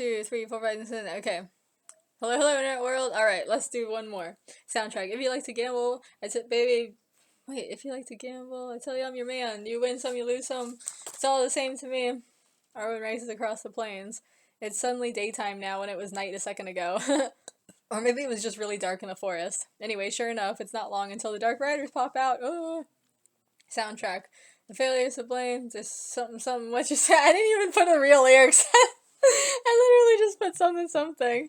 2, 3, 4, 5, 6, 7. Okay. Hello, hello, internet world. Alright, let's do one more. Soundtrack. If you like to gamble, I said, baby. Wait, if you like to gamble, I tell you I'm your man. You win some, you lose some. It's all the same to me. Arwen races across the plains. It's suddenly daytime now when it was night a second ago. Or maybe it was just really dark in the forest. Anyway, sure enough, it's not long until the Dark Riders pop out. Oh. Soundtrack. The failure is to blame. Just something, what you said. I didn't even put the real lyrics. I literally just put something.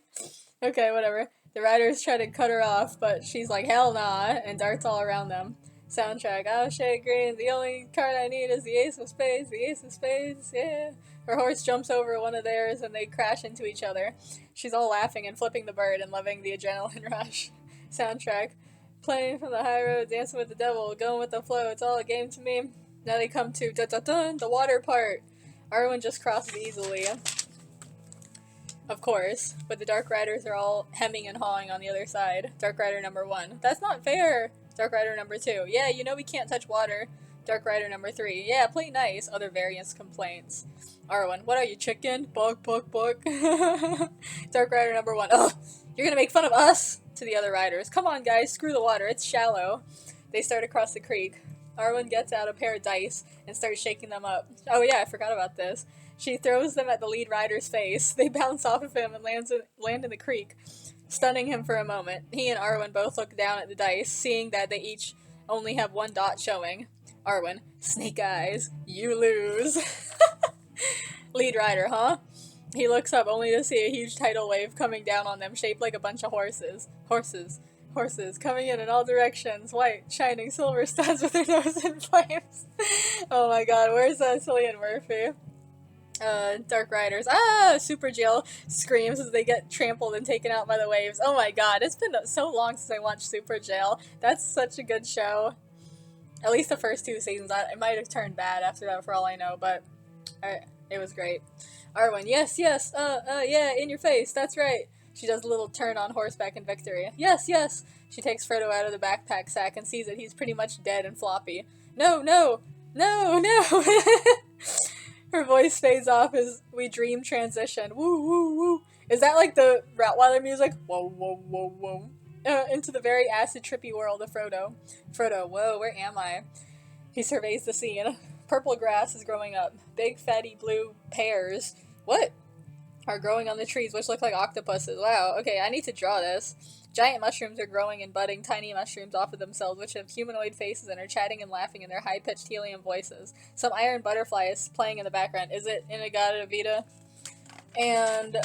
Okay, whatever. The riders try to cut her off, but she's like, hell nah, and darts all around them. Soundtrack. Oh shit, green. The only card I need is the ace of spades. The ace of spades, yeah. Her horse jumps over one of theirs and they crash into each other. She's all laughing and flipping the bird and loving the adrenaline rush. Soundtrack. Playing from the high road, dancing with the devil, going with the flow, it's all a game to me. Now they come to dun-dun-dun, the water part. Arwen just crosses easily. Of course, but the Dark Riders are all hemming and hawing on the other side. Dark Rider number 1. That's not fair! Dark Rider number 2. Yeah, you know we can't touch water. Dark Rider number 3. Yeah, play nice. Other variants complaints. Arwen, what are you, chicken? Bug. Dark Rider number 1. Ugh! You're gonna make fun of us? To the other riders. Come on, guys, screw the water, it's shallow. They start across the creek. Arwen gets out a pair of dice and starts shaking them up. Oh yeah, I forgot about this. She throws them at the lead rider's face. They bounce off of him and land in the creek, stunning him for a moment. He and Arwen both look down at the dice, seeing that they each only have one dot showing. Arwen, snake eyes, you lose. Lead rider, huh? He looks up only to see a huge tidal wave coming down on them, shaped like a bunch of horses. Horses, coming in all directions, white, shining silver studs with their nose in flames. Oh my god, where's Cillian Murphy? Dark Riders. Ah! Super Jill screams as they get trampled and taken out by the waves. Oh my god, it's been so long since I watched Super Jill. That's such a good show. At least the first 2 seasons. It might have turned bad after that for all I know, but it was great. Arwen, yes, yeah, in your face, that's right. She does a little turn on horseback in victory. Yes. She takes Frodo out of the backpack sack and sees that he's pretty much dead and floppy. No. Her voice fades off as we dream transition. Woo. Is that like the Rottweiler music? Whoa. Into the very acid trippy world of Frodo. Frodo, whoa, where am I? He surveys the scene. Purple grass is growing up. Big fatty blue pears. What? Are growing on the trees, which look like octopuses. Wow, okay, I need to draw this. Giant mushrooms are growing and budding tiny mushrooms off of themselves, which have humanoid faces and are chatting and laughing in their high-pitched helium voices. Some iron butterfly is playing in the background. Is it Inagata Vita? And,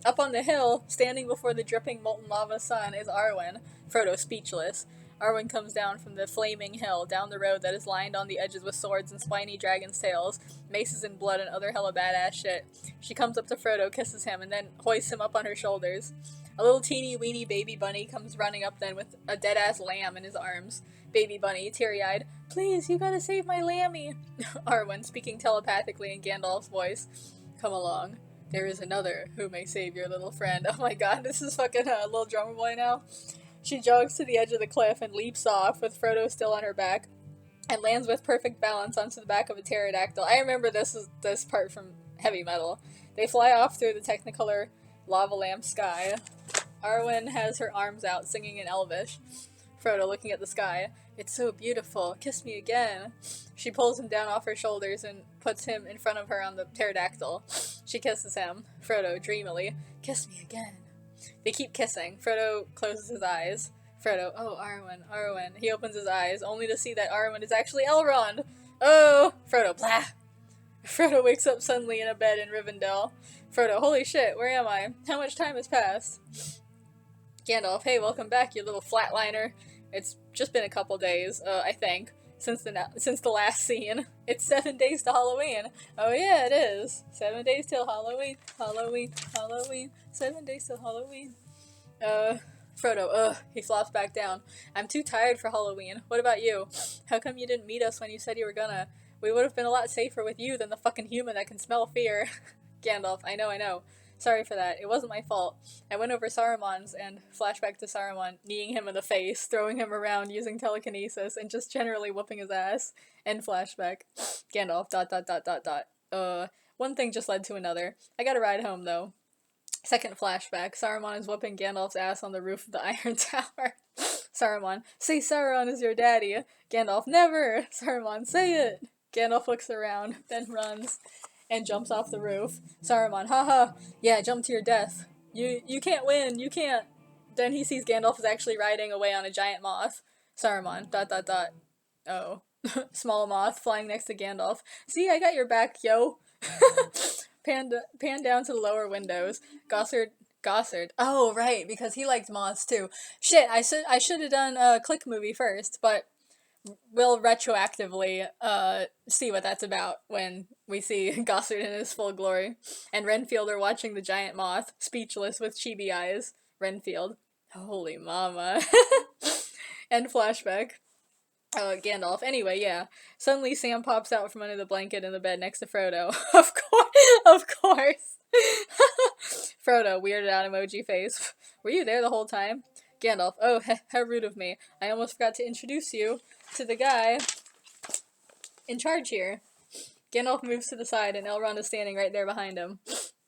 up on the hill, standing before the dripping molten lava sun, is Arwen. Frodo speechless. Arwen comes down from the flaming hill, down the road that is lined on the edges with swords and spiny dragon's tails, maces and blood and other hella badass shit. She comes up to Frodo, kisses him, and then hoists him up on her shoulders. A little teeny weeny baby bunny comes running up then with a dead-ass lamb in his arms. Baby bunny, teary-eyed, please, you gotta save my lammy. Arwen, speaking telepathically in Gandalf's voice, come along. There is another who may save your little friend. Oh my god, this is fucking a little drummer boy now. She jogs to the edge of the cliff and leaps off, with Frodo still on her back, and lands with perfect balance onto the back of a pterodactyl. I remember this part from Heavy Metal. They fly off through the Technicolor lava lamp sky. Arwen has her arms out, singing in Elvish. Frodo, looking at the sky. It's so beautiful. Kiss me again. She pulls him down off her shoulders and puts him in front of her on the pterodactyl. She kisses him. Frodo, dreamily. Kiss me again. They keep kissing. Frodo closes his eyes. Frodo, oh, Arwen. He opens his eyes, only to see that Arwen is actually Elrond. Oh! Frodo, blah! Frodo wakes up suddenly in a bed in Rivendell. Frodo, holy shit, where am I? How much time has passed? Gandalf, hey, welcome back, you little flatliner. It's just been a couple days, I think, since the last scene. It's 7 days to Halloween. Oh yeah, it is. 7 days till Halloween. 7 days till Halloween. Frodo, he flops back down. I'm too tired for Halloween. What about you? How come you didn't meet us when you said you were gonna? We would have been a lot safer with you than the fucking human that can smell fear. Gandalf, I know. Sorry for that. It wasn't my fault. I went over Saruman's and flashback to Saruman, kneeing him in the face, throwing him around using telekinesis, and just generally whooping his ass. End flashback. Gandalf, ... One thing just led to another. I got a ride home, though. Second flashback. Saruman is whooping Gandalf's ass on the roof of the Iron Tower. Saruman, say Sauron is your daddy. Gandalf, never! Saruman, say it! Gandalf looks around, then runs, and jumps off the roof. Saruman, haha, yeah, jump to your death. You can't win, you can't. Then he sees Gandalf is actually riding away on a giant moth. Saruman, ... Oh. Small moth flying next to Gandalf. See, I got your back, yo. Pan down to the lower windows. Gossard. Oh, right, because he liked moths too. Shit, I should have done a Click movie first, but we'll retroactively see what that's about when we see Gossard in his full glory. And Renfield are watching the giant moth, speechless with chibi eyes. Renfield. Holy mama. End flashback. Gandalf. Anyway, yeah. Suddenly Sam pops out from under the blanket in the bed next to Frodo. Of course. Frodo, weirded out emoji face. Were you there the whole time? Gandalf, oh, how rude of me. I almost forgot to introduce you to the guy in charge here. Gandalf moves to the side and Elrond is standing right there behind him.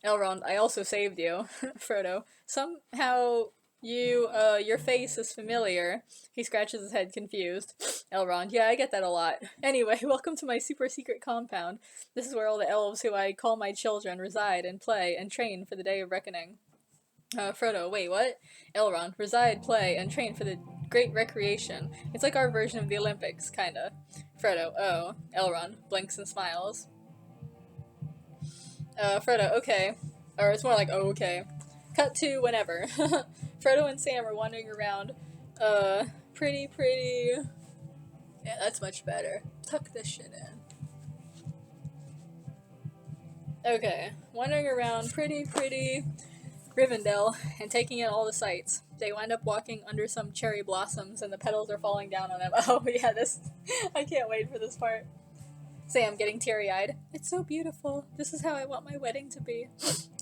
Elrond, I also saved you. Frodo, somehow your face is familiar. He scratches his head, confused. Elrond, yeah, I get that a lot. Anyway, welcome to my super secret compound. This is where all the elves who I call my children reside and play and train for the day of reckoning. Frodo, wait, what? Elrond, reside, play, and train for the great recreation. It's like our version of the Olympics, kinda. Frodo, oh. Elrond, blinks and smiles. Frodo, okay. Or it's more like, oh, okay. Cut to whenever. Frodo and Sam are wandering around. Pretty. Yeah, that's much better. Tuck this shit in. Okay. Wandering around pretty Rivendell and taking in all the sights. They wind up walking under some cherry blossoms and the petals are falling down on them. Oh yeah, I can't wait for this part. Sam, getting teary-eyed. It's so beautiful. This is how I want my wedding to be.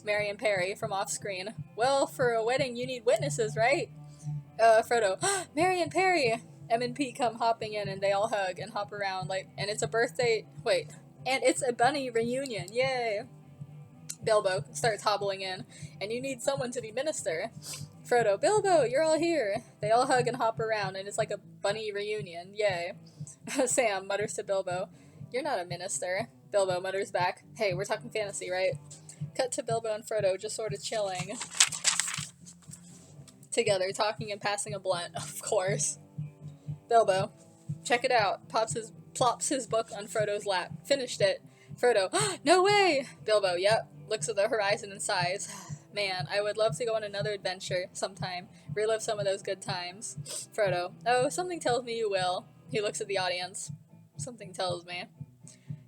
Merry and Perry, from off-screen. Well, for a wedding you need witnesses, right? Frodo. Merry and Perry! M and P come hopping in and they all hug and hop around and it's a birthday... Wait. And it's a bunny reunion. Yay! Bilbo starts hobbling in, and you need someone to be minister. Frodo, Bilbo, you're all here. They all hug and hop around, and it's like a bunny reunion. Yay. Sam mutters to Bilbo, you're not a minister. Bilbo mutters back, hey, we're talking fantasy, right? Cut to Bilbo and Frodo just sort of chilling together, talking and passing a blunt, of course. Bilbo, check it out. Plops his book on Frodo's lap. Finished it. Frodo, no way! Bilbo, yep. Looks at the horizon and sighs. Man, I would love to go on another adventure sometime. Relive some of those good times. Frodo, oh, something tells me you will. He looks at the audience. Something tells me.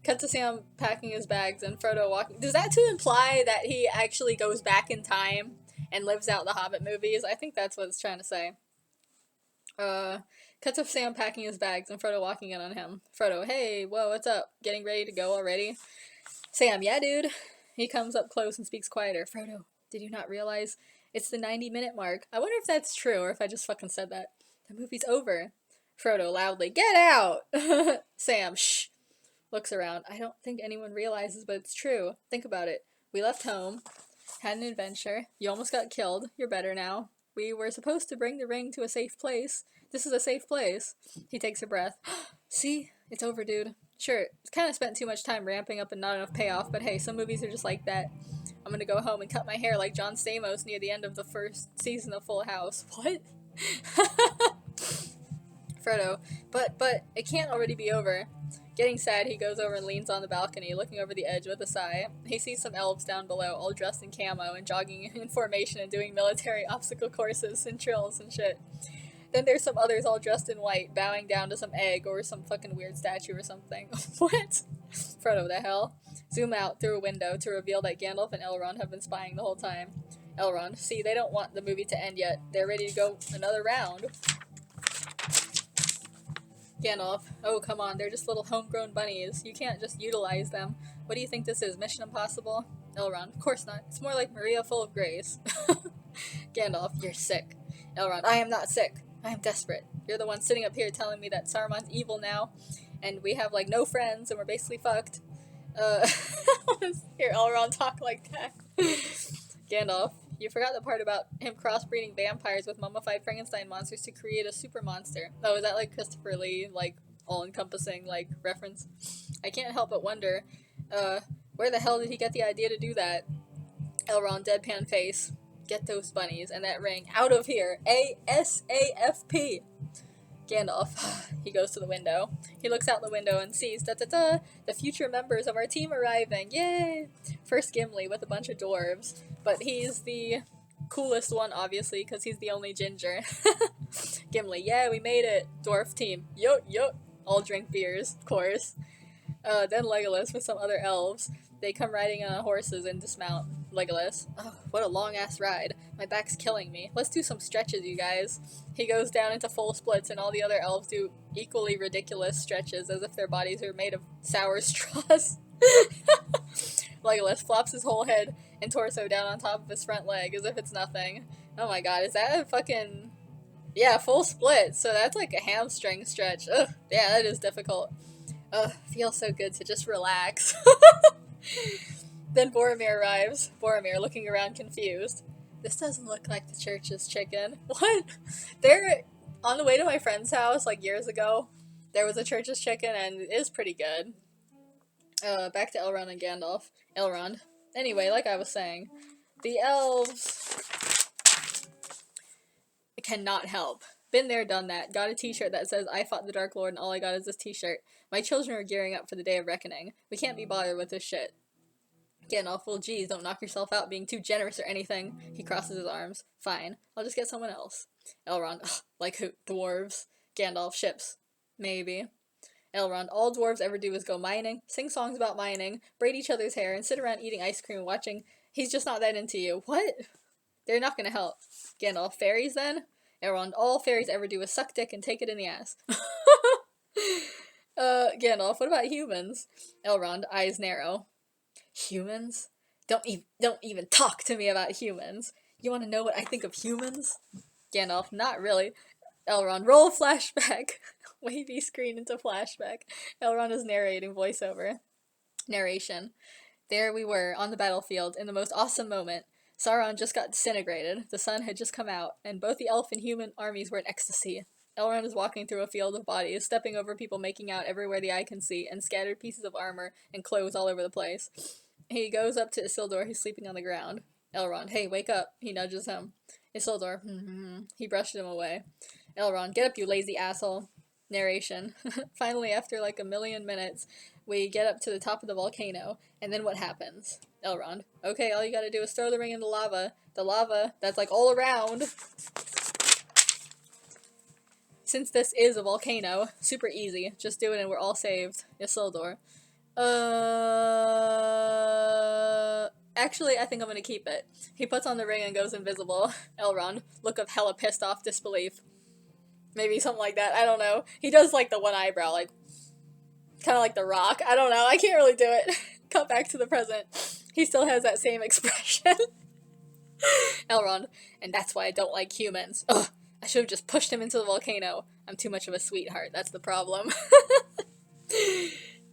Cut to Sam packing his bags and Frodo walking. Does that to imply that he actually goes back in time and lives out the Hobbit movies? I think that's what it's trying to say. Cut to Sam packing his bags and Frodo walking in on him. Frodo, hey, whoa, what's up? Getting ready to go already? Sam, yeah, dude. He comes up close and speaks quieter. Frodo, did you not realize it's the 90-minute mark? I wonder if that's true or if I just fucking said that. The movie's over. Frodo, loudly, get out! Sam, shh. Looks around. I don't think anyone realizes, but it's true. Think about it. We left home, had an adventure. You almost got killed. You're better now. We were supposed to bring the ring to a safe place. This is a safe place. He takes a breath. See? It's over, dude. Sure, kind of spent too much time ramping up and not enough payoff, but hey, some movies are just like that. I'm gonna go home and cut my hair like John Stamos near the end of the first season of Full House. What? Frodo, but it can't already be over. Getting sad, he goes over and leans on the balcony, looking over the edge with a sigh. He sees some elves down below, all dressed in camo and jogging in formation and doing military obstacle courses and drills and shit. Then there's some others all dressed in white, bowing down to some egg or some fucking weird statue or something. What? Frodo, the hell? Zoom out through a window to reveal that Gandalf and Elrond have been spying the whole time. Elrond, see, they don't want the movie to end yet. They're ready to go another round. Gandalf, oh come on, they're just little homegrown bunnies. You can't just utilize them. What do you think this is, Mission Impossible? Elrond, of course not. It's more like Maria full of grace. Gandalf, you're sick. Elrond, I am not sick. I am desperate. You're the one sitting up here telling me that Saruman's evil now, and we have, no friends, and we're basically fucked. Let's hear Elrond talk like that. Gandalf, you forgot the part about him crossbreeding vampires with mummified Frankenstein monsters to create a super monster. Oh, is that like Christopher Lee, like, all-encompassing, like, reference? I can't help but wonder, where the hell did he get the idea to do that? Elrond, deadpan face. Get those bunnies and that ring out of here. ASAFP. Gandalf. He goes to the window. He looks out the window and sees, da-da-da, the future members of our team arriving. Yay! First Gimli with a bunch of dwarves. But he's the coolest one, obviously, because he's the only ginger. Gimli, yeah, we made it. Dwarf team. Yo, yo. All drink beers, of course. Then Legolas with some other elves. They come riding on horses and dismount. Legolas, oh, what a long-ass ride. My back's killing me. Let's do some stretches, you guys. He goes down into full splits, and all the other elves do equally ridiculous stretches, as if their bodies are made of sour straws. Legolas flops his whole head and torso down on top of his front leg, as if it's nothing. Oh my god, is that a fucking... Yeah, full split, so that's like a hamstring stretch. Ugh, yeah, that is difficult. Ugh, feels so good to just relax. Then Boromir arrives. Boromir looking around confused. This doesn't look like the church's chicken. What? They're on the way to my friend's house, like years ago. There was a church's chicken, and it is pretty good. Back to Elrond and Gandalf. Elrond. Anyway, like I was saying, the elves cannot help. Been there, done that. Got a t-shirt that says, I fought the Dark Lord, and all I got is this t-shirt. My children are gearing up for the day of reckoning. We can't be bothered with this shit. Gandalf, well, geez, don't knock yourself out being too generous or anything. He crosses his arms. Fine, I'll just get someone else. Elrond, ugh, like who? Dwarves. Gandalf, ships. Maybe. Elrond, all dwarves ever do is go mining, sing songs about mining, braid each other's hair, and sit around eating ice cream and watching He's Just Not That Into You. What? They're not gonna help. Gandalf, fairies then? Elrond, all fairies ever do is suck dick and take it in the ass. Gandalf, what about humans? Elrond, eyes narrow. Humans? Don't even talk to me about humans. You want to know what I think of humans? Gandalf, not really. Elrond, roll flashback. Wavy screen into flashback. Elrond is narrating voiceover. Narration. There we were, on the battlefield, in the most awesome moment. Sauron just got disintegrated, the sun had just come out, and both the elf and human armies were in ecstasy. Elrond is walking through a field of bodies, stepping over people making out everywhere the eye can see, and scattered pieces of armor and clothes all over the place. He goes up to Isildur, who's sleeping on the ground. Elrond, hey, wake up. He nudges him. Isildur, he brushed him away. Elrond, get up, you lazy asshole. Narration. Finally, after like a million minutes, we get up to the top of the volcano, and then what happens? Elrond, okay, all you gotta do is throw the ring in the lava. The lava, that's like all around. Since this is a volcano, super easy. Just do it and we're all saved. Isildur. Actually, I think I'm gonna keep it. He puts on the ring and goes invisible. Elrond, look of hella pissed off disbelief. Maybe something like that, I don't know. He does like the one eyebrow, like, kind of like The Rock. I don't know, I can't really do it. Cut back to the present. He still has that same expression. Elrond, and that's why I don't like humans. Ugh, I should have just pushed him into the volcano. I'm too much of a sweetheart, that's the problem.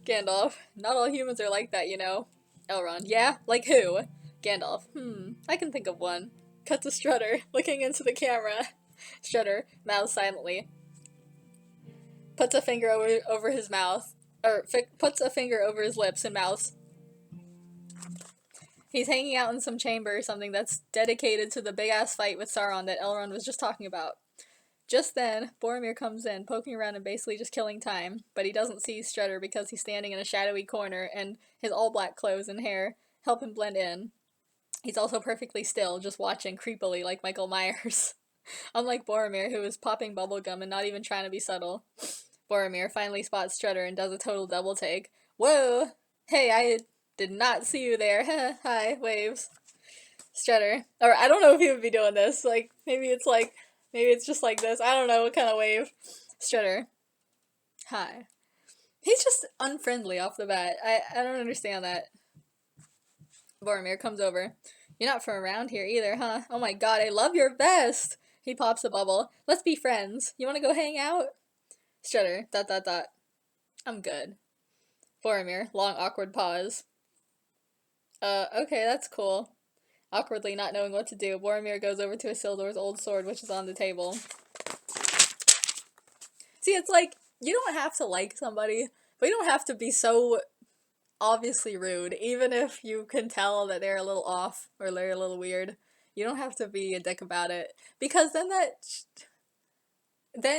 Gandalf, not all humans are like that, you know. Elrond, yeah? Like who? Gandalf, I can think of one. Cut to Strutter, looking into the camera. Strutter, mouths silently. Puts a finger over his mouth. Puts a finger over his lips and mouths. He's hanging out in some chamber or something that's dedicated to the big-ass fight with Sauron that Elrond was just talking about. Just then, Boromir comes in, poking around and basically just killing time, but he doesn't see Strutter because he's standing in a shadowy corner, and his all-black clothes and hair help him blend in. He's also perfectly still, just watching creepily like Michael Myers. Unlike Boromir, who is popping bubblegum and not even trying to be subtle. Boromir finally spots Strutter and does a total double take. Whoa! Hey, I did not see you there. Hi, waves. Strutter. Or I don't know if he would be doing this. Like, maybe it's just like this. I don't know what kind of wave. Strutter. Hi. He's just unfriendly off the bat. I don't understand that. Boromir comes over. You're not from around here either, huh? Oh my god, I love your vest! He pops a bubble. Let's be friends. You wanna go hang out? Strutter. ... I'm good. Boromir, long awkward pause. Okay, that's cool. Awkwardly not knowing what to do, Boromir goes over to Isildur's old sword, which is on the table. See, it's like, you don't have to like somebody, but you don't have to be so obviously rude, even if you can tell that they're a little off or they're a little weird. You don't have to be a dick about it, because then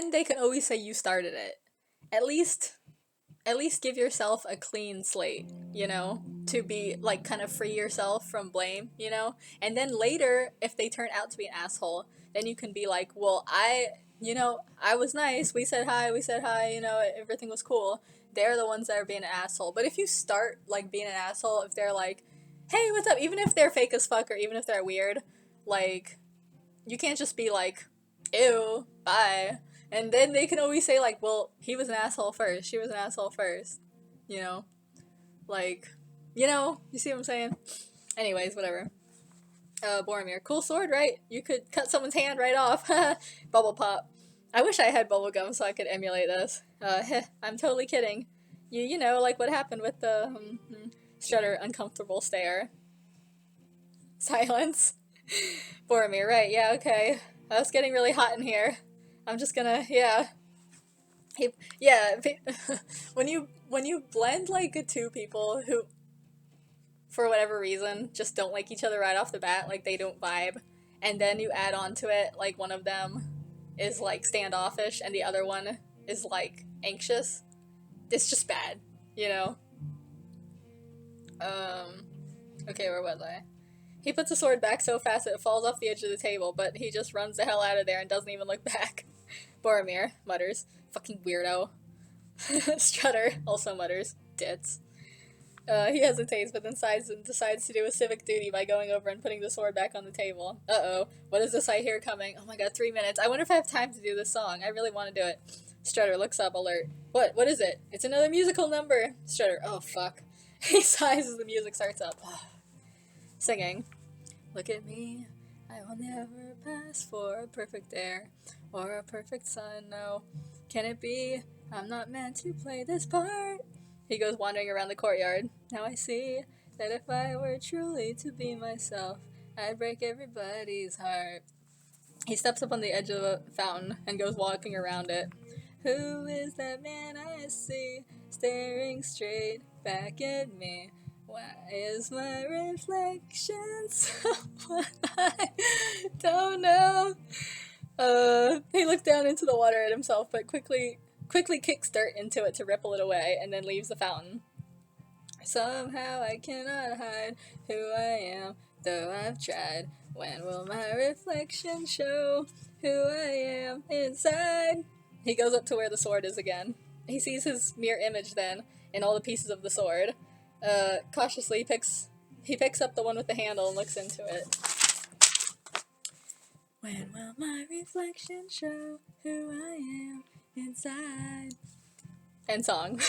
they can always say you started it. At least give yourself a clean slate, you know, to be like kind of free yourself from blame, you know? And then later, if they turn out to be an asshole, then you can be like, well, I was nice, we said hi, you know, everything was cool. They're the ones that are being an asshole. But if you start like being an asshole, if they're like, hey, what's up, even if they're fake as fuck or even if they're weird, like, you can't just be like, ew, bye. And then they can always say, like, well, he was an asshole first, she was an asshole first. You know? Like, you know? You see what I'm saying? Anyways, whatever. Boromir. Cool sword, right? You could cut someone's hand right off. Bubble pop. I wish I had bubblegum so I could emulate this. I'm totally kidding. You know, like what happened with the, Strutter uncomfortable stare. Silence. Boromir, right, yeah, okay. It's getting really hot in here. I'm just gonna, yeah. When you blend, like, two people who, for whatever reason, just don't like each other right off the bat, like, they don't vibe, and then you add on to it, like, one of them is, like, standoffish, and the other one is, like, anxious, it's just bad, you know? Okay, where was I? He puts the sword back so fast that it falls off the edge of the table, but he just runs the hell out of there and doesn't even look back. Boromir mutters, fucking weirdo. Strutter also mutters, ditz. He hesitates, but then decides to do a civic duty by going over and putting the sword back on the table. Uh-oh, what is this I hear coming? Oh my god, 3 minutes. I wonder if I have time to do this song. I really want to do it. Strutter looks up, alert. What is it? It's another musical number. Strutter, oh fuck. He sighs as the music starts up. Singing. Look at me, I will never pass for a perfect air, or a perfect son, no. Can it be? I'm not meant to play this part. He goes wandering around the courtyard. Now I see that if I were truly to be myself, I'd break everybody's heart. He steps up on the edge of a fountain and goes walking around it. Who is that man I see, staring straight back at me? Why is my reflection someone I don't know? He looked down into the water at himself, but quickly kicks dirt into it to ripple it away, and then leaves the fountain. Somehow I cannot hide who I am, though I've tried. When will my reflection show who I am inside? He goes up to where the sword is again. He sees his mirror image then, in all the pieces of the sword. Cautiously he picks up the one with the handle and looks into it. When will my reflection show who I am inside? End song.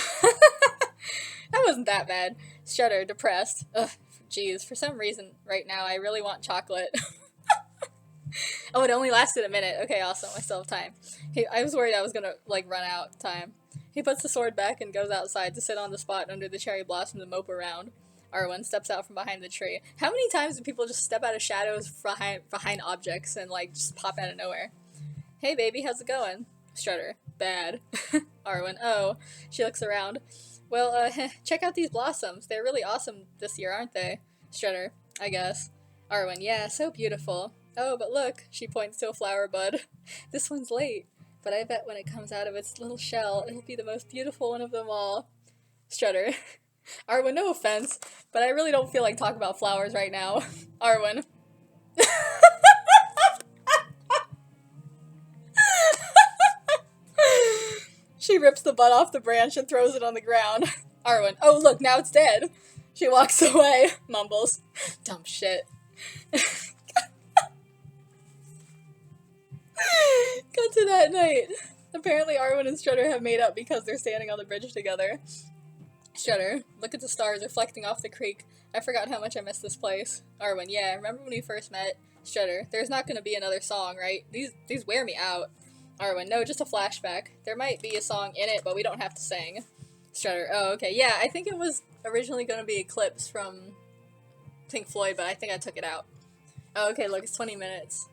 That wasn't that bad. Strutter, depressed. Ugh, jeez, for some reason right now I really want chocolate. Oh, it only lasted a minute. Okay, awesome, I still have time. I was worried I was gonna, like, run out of time. He puts the sword back and goes outside to sit on the spot under the cherry blossom and mope around. Arwen steps out from behind the tree. How many times do people just step out of shadows behind objects and, like, just pop out of nowhere? Hey, baby, how's it going? Strutter. Bad. Arwen. Oh. She looks around. Well, check out these blossoms. They're really awesome this year, aren't they? Strutter. I guess. Arwen. Yeah, so beautiful. Oh, but look. She points to a flower bud. This one's late. But I bet when it comes out of its little shell, it'll be the most beautiful one of them all. Strutter. Arwen, no offense, but I really don't feel like talking about flowers right now. Arwen. She rips the bud off the branch and throws it on the ground. Arwen. Oh, look, now it's dead. She walks away. Mumbles. Dumb shit. Cut to that night. Apparently Arwen and Strutter have made up because they're standing on the bridge together. Strutter, look at the stars reflecting off the creek. I forgot how much I miss this place. Arwen, yeah, remember when we first met? Strutter, there's not gonna be another song, right? These wear me out. Arwen, no, just a flashback. There might be a song in it, but we don't have to sing. Strutter. Oh, okay. Yeah, I think it was originally going to be Eclipse from Pink Floyd, but I think I took it out. Oh, okay, look, it's 20 minutes.